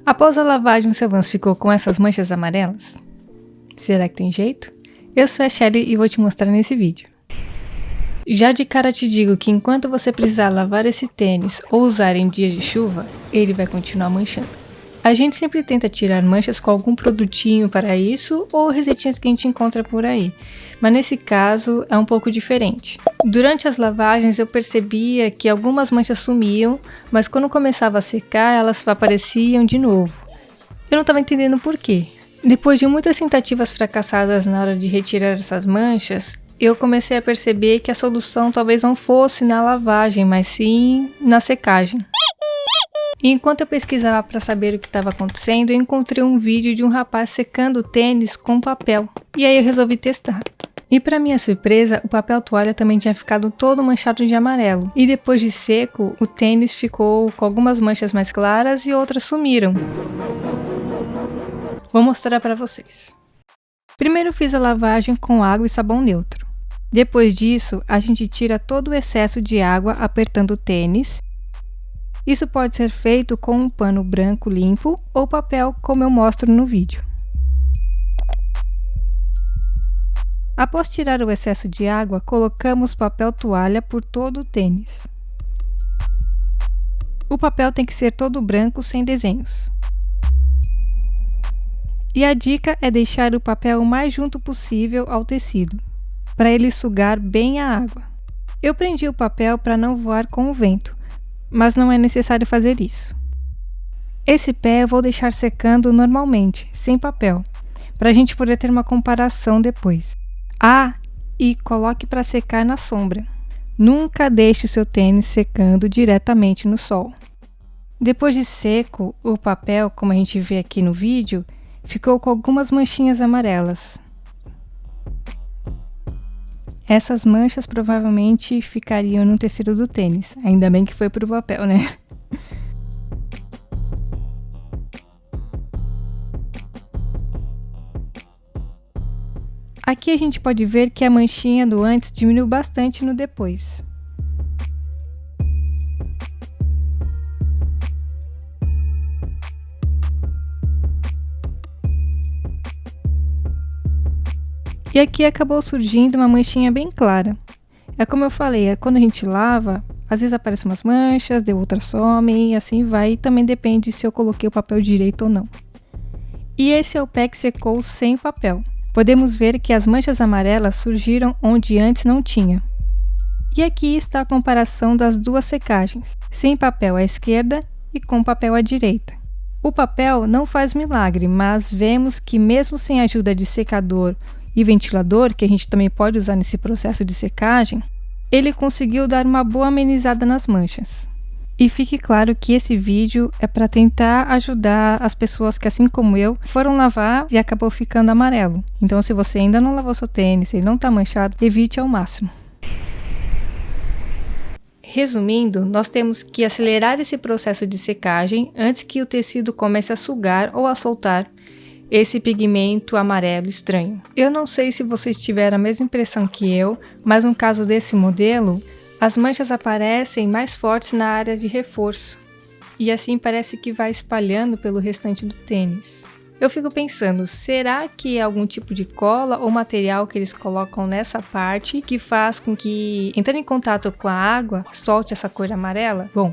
Após a lavagem, o seu Vans ficou com essas manchas amarelas? Será que tem jeito? Eu sou a Shelly e vou te mostrar nesse vídeo. Já de cara te digo que enquanto você precisar lavar esse tênis ou usar em dia de chuva, ele vai continuar manchando. A gente sempre tenta tirar manchas com algum produtinho para isso ou receitinhas que a gente encontra por aí, mas nesse caso é um pouco diferente. Durante as lavagens eu percebia que algumas manchas sumiam, mas quando começava a secar elas apareciam de novo. Eu não estava entendendo por quê. Depois de muitas tentativas fracassadas na hora de retirar essas manchas, eu comecei a perceber que a solução talvez não fosse na lavagem, mas sim na secagem. E enquanto eu pesquisava para saber o que estava acontecendo, eu encontrei um vídeo de um rapaz secando o tênis com papel. E aí eu resolvi testar. E para minha surpresa, o papel toalha também tinha ficado todo manchado de amarelo. E depois de seco, o tênis ficou com algumas manchas mais claras e outras sumiram. Vou mostrar para vocês. Primeiro fiz a lavagem com água e sabão neutro. Depois disso, a gente tira todo o excesso de água apertando o tênis. Isso pode ser feito com um pano branco limpo ou papel, como eu mostro no vídeo. Após tirar o excesso de água, colocamos papel toalha por todo o tênis. O papel tem que ser todo branco, sem desenhos. E a dica é deixar o papel o mais junto possível ao tecido, para ele sugar bem a água. Eu prendi o papel para não voar com o vento, mas não é necessário fazer isso. Esse pé eu vou deixar secando normalmente, sem papel, para a gente poder ter uma comparação depois. E coloque para secar na sombra. Nunca deixe o seu tênis secando diretamente no sol. Depois de seco, o papel, como a gente vê aqui no vídeo, ficou com algumas manchinhas amarelas. Essas manchas provavelmente ficariam no tecido do tênis. Ainda bem que foi pro papel, né? Aqui a gente pode ver que a manchinha do antes diminuiu bastante no depois. E aqui acabou surgindo uma manchinha bem clara. É como eu falei, quando a gente lava, às vezes aparecem umas manchas, de outras somem e assim vai. E também depende se eu coloquei o papel direito ou não. E esse é o pé que secou sem papel. Podemos ver que as manchas amarelas surgiram onde antes não tinha. E aqui está a comparação das duas secagens, sem papel à esquerda e com papel à direita. O papel não faz milagre, mas vemos que mesmo sem a ajuda de secador e ventilador, que a gente também pode usar nesse processo de secagem, ele conseguiu dar uma boa amenizada nas manchas. E fique claro que esse vídeo é para tentar ajudar as pessoas que, assim como eu, foram lavar e acabou ficando amarelo. Então, se você ainda não lavou seu tênis, ele não está manchado, evite ao máximo. Resumindo, nós temos que acelerar esse processo de secagem antes que o tecido comece a sugar ou a soltar esse pigmento amarelo estranho. Eu não sei se vocês tiveram a mesma impressão que eu, mas no caso desse modelo, as manchas aparecem mais fortes na área de reforço, e assim parece que vai espalhando pelo restante do tênis. Eu fico pensando, será que é algum tipo de cola ou material que eles colocam nessa parte que faz com que, entrando em contato com a água, solte essa cor amarela? Bom,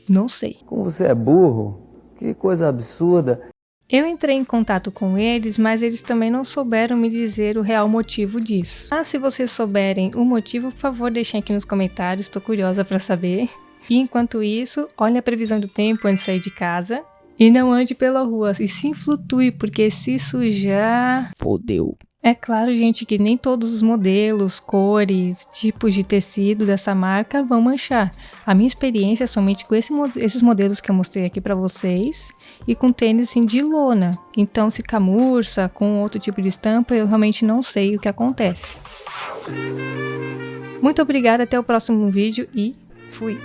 não sei. Como você é burro, que coisa absurda. Eu entrei em contato com eles, mas eles também não souberam me dizer o real motivo disso. Mas se vocês souberem o motivo, por favor, deixem aqui nos comentários, estou curiosa para saber. E enquanto isso, olhe a previsão do tempo antes de sair de casa. E não ande pela rua, e sim flutue, porque se sujar... Fodeu. É claro, gente, que nem todos os modelos, cores, tipos de tecido dessa marca vão manchar. A minha experiência é somente com esses modelos que eu mostrei aqui pra vocês e com tênis assim, de lona. Então, se camurça com outro tipo de estampa, eu realmente não sei o que acontece. Muito obrigada, até o próximo vídeo e fui!